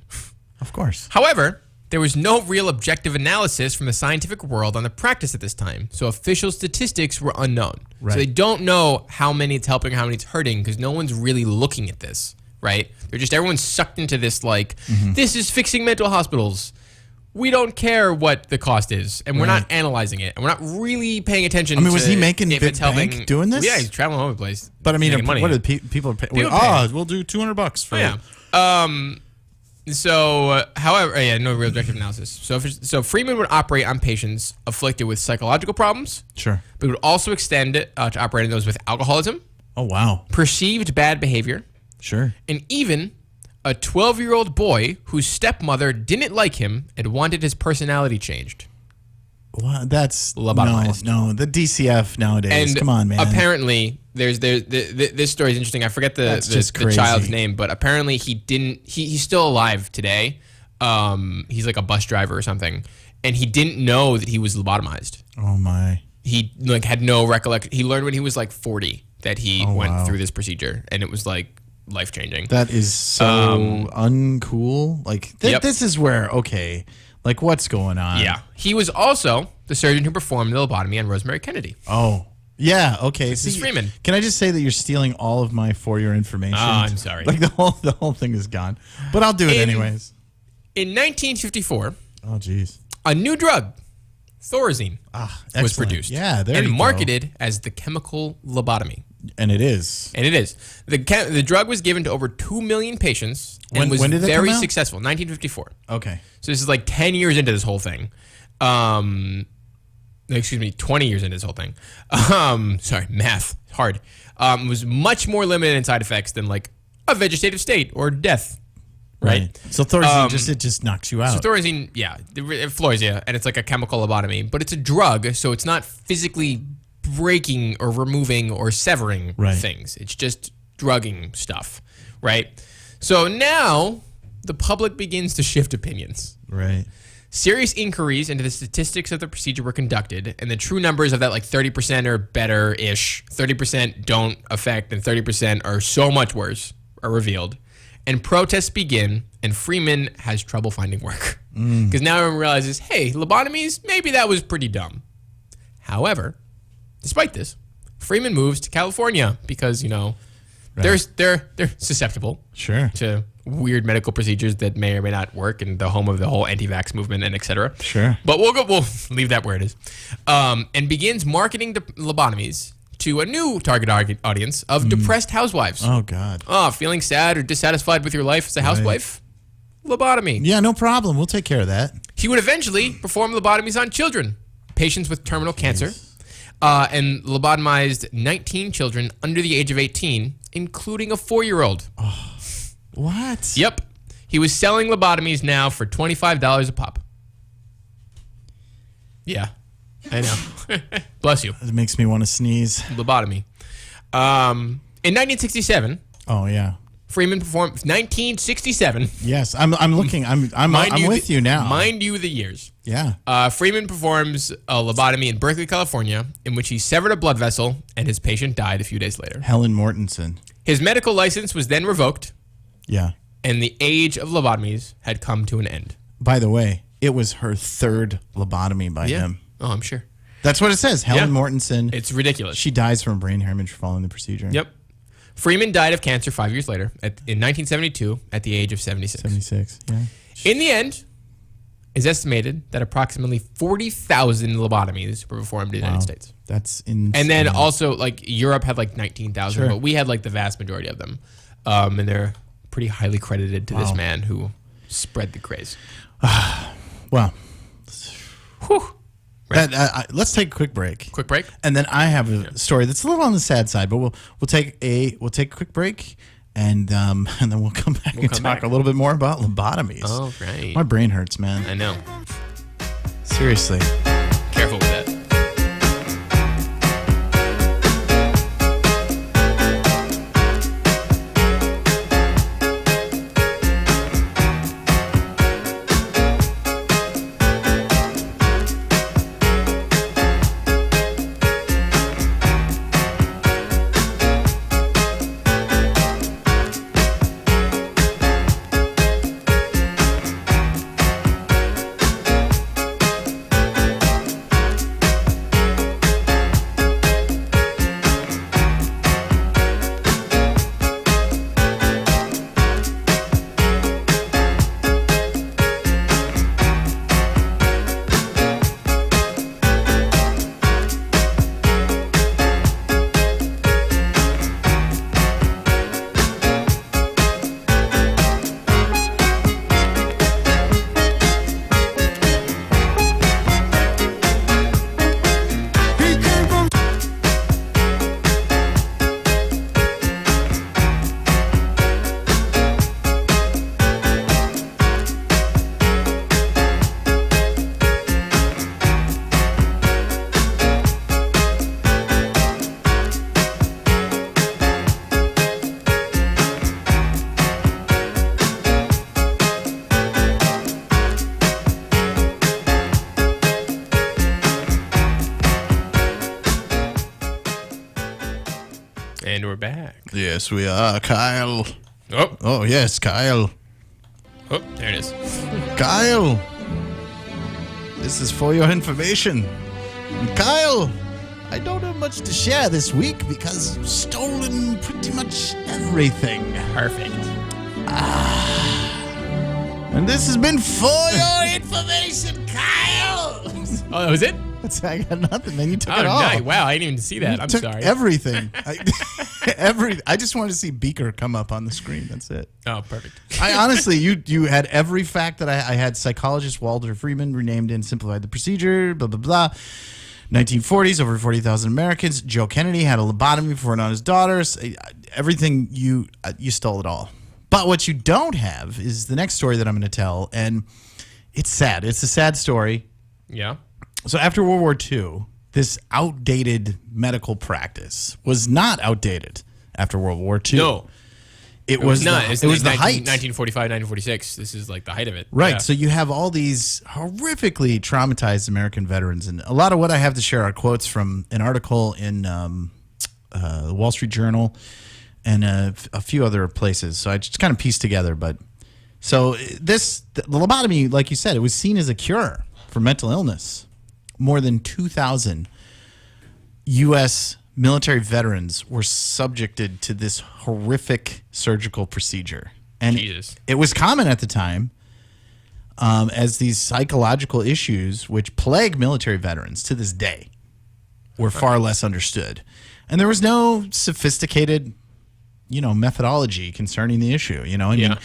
Of course. However, there was no real objective analysis from the scientific world on the practice at this time, so official statistics were unknown. Right. So they don't know how many it's helping, how many it's hurting, because no one's really looking at this, right? They're just, everyone's sucked into this, like, this is fixing mental hospitals. We don't care what the cost is, and we're not analyzing it, and we're not really paying attention. I mean, was to he making if big it's helping bank doing this? Yeah, he's traveling all over the place. But I mean, making money. what are people pay? People Oh, pay. we'll do $200 for Yeah. However, no real objective analysis. So Freeman would operate on patients afflicted with psychological problems, Sure. but would also extend it to operating those with alcoholism, Oh, wow. perceived bad behavior, Sure. and even a 12-year-old boy whose stepmother didn't like him and wanted his personality changed. Well, that's Lobotomized. No, the DCF nowadays. And Come on, man. apparently, this story is interesting. I forget That's just the crazy. child's name, but apparently he's still alive today. He's like a bus driver or something, and he didn't know that he was lobotomized. Oh my. He had no recollection. He learned when he was like 40 that he went wow. through this procedure, and it was like life changing. That is so uncool. Like Yep. this is where like what's going on? Yeah, he was also the surgeon who performed the lobotomy on Rosemary Kennedy. Oh. Yeah. Okay. This is Freeman. Can I just say that you're stealing all of my for your information? Oh, I'm sorry. Like the whole thing is gone. But I'll do it anyways. In 1954, Oh, geez. a new drug, Thorazine, was Excellent. produced. Yeah. There and you go. marketed as the chemical lobotomy. And it is. And it is. The drug was given to over 2 million patients and was when did it very come out? successful. 1954. Okay. So this is like 10 years into this whole thing. 20 years into this whole thing. Sorry, math, hard. Was much more limited in side effects than like a vegetative state or death. Right. So Thorazine it just knocks you out. So Thorazine, yeah, it floors you, and it's like a chemical lobotomy, but it's a drug, so it's not physically breaking or removing or severing Right. things. It's just drugging stuff, right? So now the public begins to shift opinions. Right. Serious inquiries into the statistics of the procedure were conducted, and the true numbers of that, like 30% are better-ish, 30% don't affect, and 30% are so much worse, are revealed. And protests begin, and Freeman has trouble finding work. Because now everyone realizes, hey, lobotomies, maybe that was pretty dumb. However, despite this, Freeman moves to California because, they're susceptible Sure. to weird medical procedures that may or may not work, and the home of the whole anti-vax movement and etc. Sure. But we'll leave that where it is. And begins marketing the lobotomies to a new target audience of depressed housewives. Oh God. Feeling sad or dissatisfied with your life as a housewife? Lobotomy. Yeah, no problem. We'll take care of that. He would eventually perform lobotomies on children, patients with terminal cancer, and lobotomized 19 children under the age of 18, including a 4-year-old. What? Yep. He was selling lobotomies now for $25 a pop. Yeah, I know. Bless you. It makes me want to sneeze. Lobotomy. In 1967, Oh yeah. Freeman performed 1967. Yes, I'm looking. I'm with you now. Mind you the years. Yeah. Freeman performs a lobotomy in Berkeley, California, in which he severed a blood vessel, and his patient died a few days later. Helen Mortensen. His medical license was then revoked, Yeah. and the age of lobotomies had come to an end. By the way, it was her third lobotomy by him. Oh, I'm sure. That's what it says. Helen Yeah. Mortensen. It's ridiculous. She dies from brain hemorrhage following the procedure. Yep. Freeman died of cancer 5 years later in 1972 at the age of 76. 76. Yeah. In the end, it's estimated that approximately 40,000 lobotomies were performed in the United States. That's insane. And then also, like, Europe had like 19,000, Sure. but we had like the vast majority of them. And they're pretty highly credited to this man who spread the craze. Well, Whew. let's take a quick break. Quick break. And then I have a story that's a little on the sad side, but we'll take a quick break, and then we'll come back and come talk back. a little bit more about lobotomies. All right. My brain hurts, man. I know. Seriously. Careful with that. And we're back. Yes, we are, Kyle. Oh, Oh, yes, Kyle. oh, there it is. Kyle. This is for your information. And Kyle, I don't have much to share this week because I've stolen pretty much everything. Perfect. And this has been for your information, Kyle. Oh, that was it? I got nothing, man. You took Oh, it all. nice. Wow, I didn't even see that. I'm Took sorry. everything. I just wanted to see Beaker come up on the screen. That's it. Oh, perfect. I honestly, you had every fact that I had. Psychologist Walter Freeman renamed and simplified the procedure. Blah blah blah. 1940s, over 40,000 Americans. Joe Kennedy had a lobotomy for one of his daughters. Everything you stole it all. But what you don't have is the next story that I'm going to tell, and it's sad. It's a sad story. Yeah. So after World War II, this outdated medical practice was not outdated after World War II. No. It was not. it was the height. 1945, 1946. This is like the height of it. Right. Yeah. So you have all these horrifically traumatized American veterans. And a lot of what I have to share are quotes from an article in the Wall Street Journal and a few other places. So I just kind of pieced together. But so the lobotomy, like you said, it was seen as a cure for mental illness. More than 2,000 U.S. military veterans were subjected to this horrific surgical procedure. And Jesus. it was common at the time as these psychological issues, which plague military veterans to this day, were far less understood. And there was no sophisticated, methodology concerning the issue. Yeah.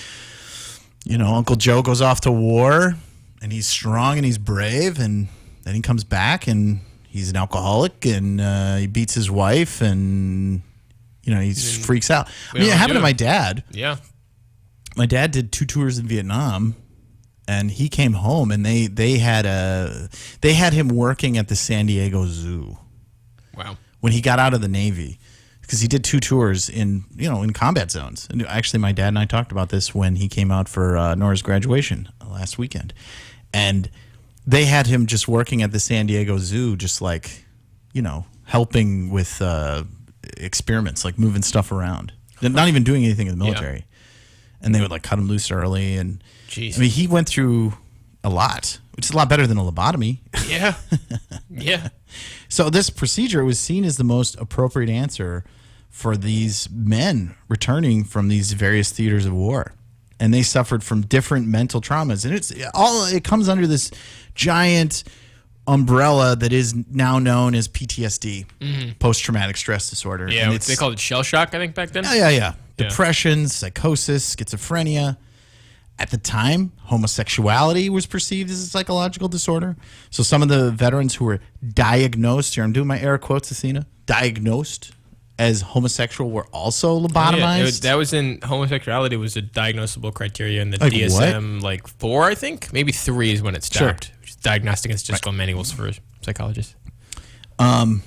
Uncle Joe goes off to war, and he's strong and he's brave, and then he comes back and he's an alcoholic, and he beats his wife, and he freaks out. I mean, it happened to my dad. Yeah. My dad did 2 tours in Vietnam, and he came home, and they had him working at the San Diego Zoo Wow. when he got out of the Navy, because he did 2 tours in combat zones. And actually, my dad and I talked about this when he came out for Nora's graduation last weekend, and they had him just working at the San Diego Zoo, just like, helping with experiments, like moving stuff around, not even doing anything in the military. and they would like cut him loose early. And Jeez. I mean, he went through a lot, which is a lot better than a lobotomy. Yeah. Yeah. So this procedure was seen as the most appropriate answer for these men returning from these various theaters of war. And they suffered from different mental traumas. And it comes under this giant umbrella that is now known as PTSD, post-traumatic stress disorder. Yeah. And They called it shell shock, I think, back then. yeah. Depression, psychosis, schizophrenia. At the time, homosexuality was perceived as a psychological disorder. So some of the veterans who were diagnosed, here I'm doing my air quotes, Athena, diagnosed as homosexual were also lobotomized. That was in homosexuality was a diagnosable criteria in the Like DSM, like 4, I think. Maybe 3 is when it stopped. Which is Diagnostic and Statistical Manuals for Psychologists. And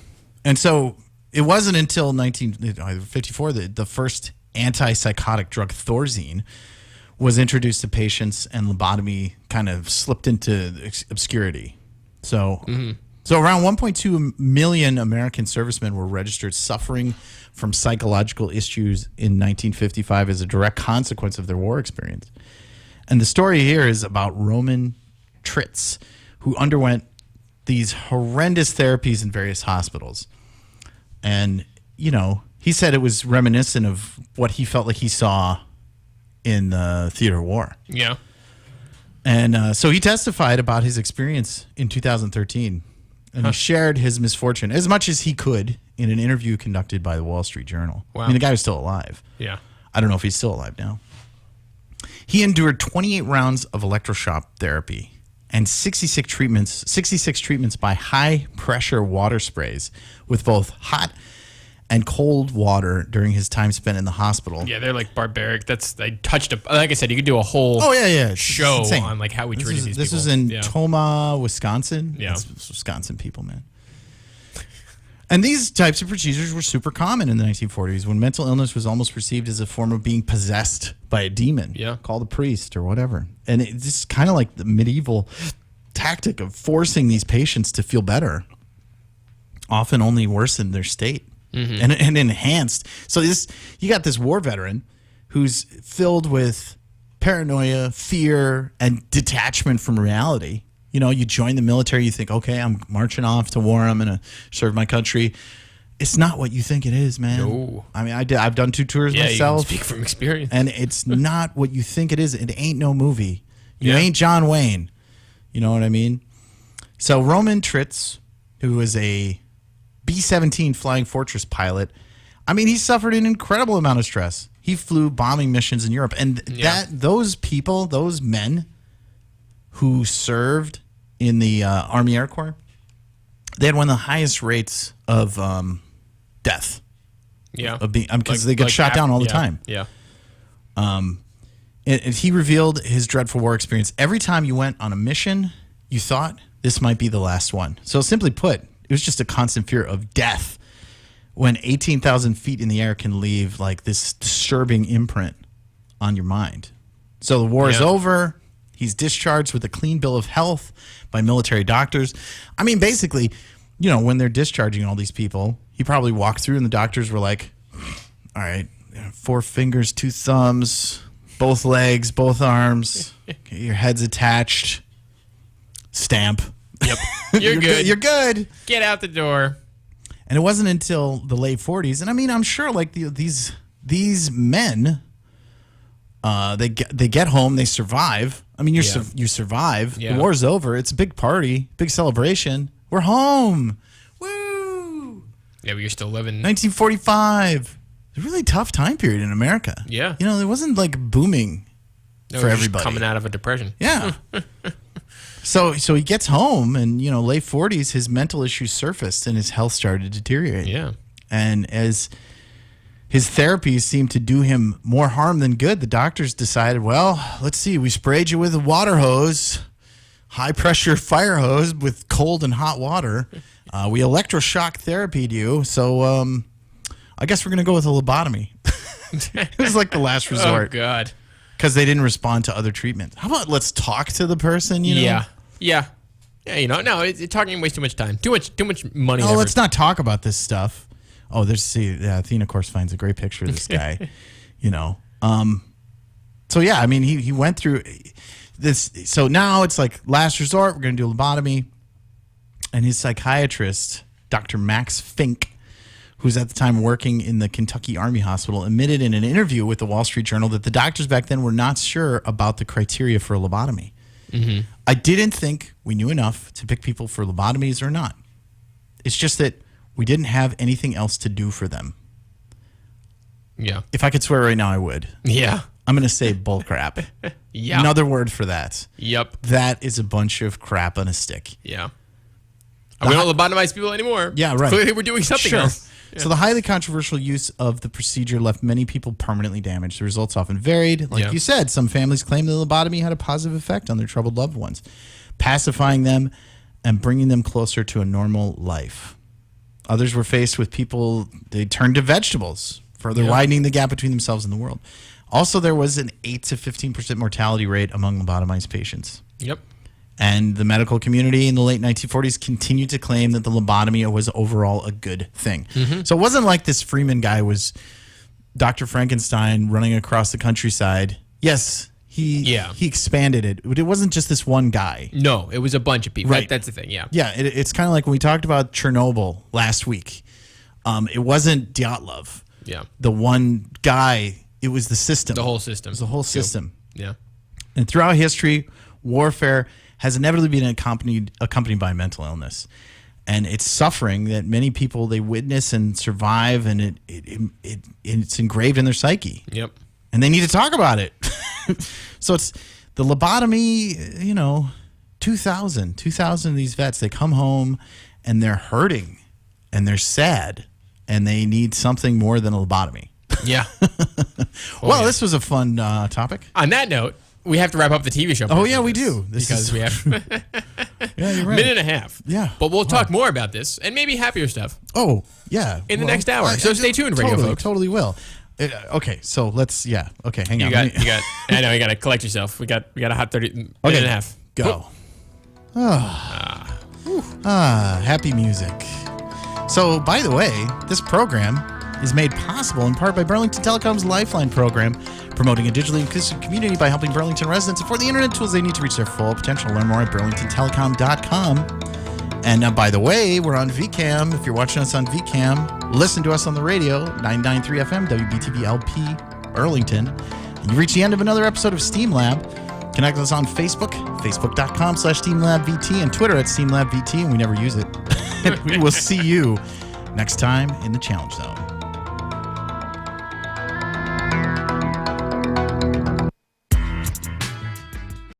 so it wasn't until 1954 that the first antipsychotic drug Thorazine was introduced to patients, and lobotomy kind of slipped into obscurity. So, so around 1.2 million American servicemen were registered suffering from psychological issues in 1955 as a direct consequence of their war experience. And the story here is about Roman Tritz, who underwent these horrendous therapies in various hospitals. And, you know, he said it was reminiscent of what he felt like he saw in the theater of war. Yeah. And so he testified about his experience in 2013. And he shared his misfortune as much as he could in an interview conducted by the Wall Street Journal. Wow. I mean, the guy was still alive. Yeah. I don't know if he's still alive now. He endured 28 rounds of electroshock therapy and 66 treatments by high-pressure water sprays with both hot and cold water during his time spent in the hospital. Yeah, they're like barbaric. Like I said, you could do a whole It's show insane. on like how we treated these people. This was in Yeah. Tomah, Wisconsin. Yeah. It's Wisconsin people, man. And these types of procedures were super common in the 1940s when mental illness was almost perceived as a form of being possessed by a demon. Yeah. Called a priest or whatever. And it's just kind of like the medieval tactic of forcing these patients to feel better, often only worsened their state. And enhanced. So you got this war veteran who's filled with paranoia, fear, and detachment from reality. You know, you join the military, you think, okay, I'm marching off to war, I'm going to serve my country. It's not what you think it is, man. No. I mean, I've done 2 tours Yeah, myself. you can speak from experience. And it's not what you think it is. It ain't no movie. You Yeah. ain't John Wayne. You know what I mean? So Roman Tritz, who was a B-17 Flying Fortress pilot, I mean, he suffered an incredible amount of stress. He flew bombing missions in Europe. And those people, those men who served in the Army Air Corps, they had one of the highest rates of death. Yeah. Because they get shot down all the time. Yeah. And he revealed his dreadful war experience. Every time you went on a mission, you thought this might be the last one. So simply put, it was just a constant fear of death when 18,000 feet in the air can leave like this disturbing imprint on your mind. So the war is over. He's discharged with a clean bill of health by military doctors. I mean, basically, you know, when they're discharging all these people, he probably walked through and the doctors were like, all right, 4 fingers, 2 thumbs, both legs, both arms, okay, your head's attached, stamp. Yep. You're good. You're good. Get out the door. And it wasn't until the late 40s, and I mean, I'm sure like these men, they get home, they survive. I mean, you survive. Yeah. The war's over. It's a big party, big celebration. We're home. Woo! Yeah, but you're still living. 1945. It's a really tough time period in America. Yeah. You know, it wasn't like booming No, for you're just everybody. coming out of a depression. Yeah. So he gets home, and you know, late 40s, his mental issues surfaced, and his health started to deteriorate. Yeah. And as his therapies seemed to do him more harm than good, the doctors decided, well, let's see, we sprayed you with a water hose, high pressure fire hose with cold and hot water. We electroshock therapied you, so I guess we're gonna go with a lobotomy. It was like the last Oh resort. God. Because they didn't respond to other treatments. How about let's talk to the person, you know? Yeah. You know, no, talking wastes too much time. Too much money. Oh, let's not talk about this stuff. Oh, Athena, of course, finds a great picture of this guy, you know. So yeah, I mean, he went through this. So now it's like last resort. We're going to do a lobotomy, and his psychiatrist, Dr. Max Fink, who's at the time working in the Kentucky Army Hospital, admitted in an interview with the Wall Street Journal that the doctors back then were not sure about the criteria for a lobotomy. Mm-hmm. I didn't think we knew enough to pick people for lobotomies or not. It's just that we didn't have anything else to do for them. Yeah. If I could swear right now, I would. Yeah. I'm going to say bullcrap. Yeah. Another word for that. Yep. That is a bunch of crap on a stick. Yeah. We don't lobotomize people anymore. Yeah, right. Clearly, we're doing something Sure. else. Yeah. So the highly controversial use of the procedure left many people permanently damaged. The results often varied. Like you said, some families claimed the lobotomy had a positive effect on their troubled loved ones, pacifying them and bringing them closer to a normal life. Others were faced with people, they turned to vegetables, further widening the gap between themselves and the world. Also, there was an 8 to 15% mortality rate among lobotomized patients. Yep. And the medical community in the late 1940s continued to claim that the lobotomy was overall a good thing. Mm-hmm. So it wasn't like this Freeman guy was Dr. Frankenstein running across the countryside. Yes, he expanded it. It wasn't just this one guy. No, it was a bunch of people. Right. That's the thing, yeah. Yeah, it's kind of like when we talked about Chernobyl last week. It wasn't Dyatlov. Yeah. The one guy, it was the system. The whole system. It was the whole system. Yeah. And throughout history, warfare has inevitably been accompanied by mental illness, and it's suffering that many people they witness and survive, and it's engraved in their psyche. Yep. And they need to talk about it. So it's the lobotomy. 2,000 of these vets, they come home and they're hurting and they're sad and they need something more than a lobotomy. Yeah. This was a fun topic. On that note, we have to wrap up the TV show. Oh yeah, we do. Because we have yeah, you're right. minute and a half. Yeah. But we'll talk more about this and maybe happier stuff. Oh yeah. In the next hour. So stay tuned, radio folks. Totally will. Okay, so let's. Yeah. Okay, hang on. I know you got to collect yourself. We got a hot minute and a half. Go. Happy music. So, by the way, this program is made possible in part by Burlington Telecom's Lifeline program, promoting a digitally inclusive community by helping Burlington residents afford the internet tools they need to reach their full potential. Learn more at burlingtontelecom.com. And by the way, we're on VCAM. If you're watching us on VCAM, listen to us on the radio, 993 FM, WBTV LP, Burlington. And you reach the end of another episode of Steam Lab. Connect with us on Facebook, facebook.com/SteamLabVT, and Twitter @SteamLabVT, and we never use it. We will see you next time in the Challenge Zone.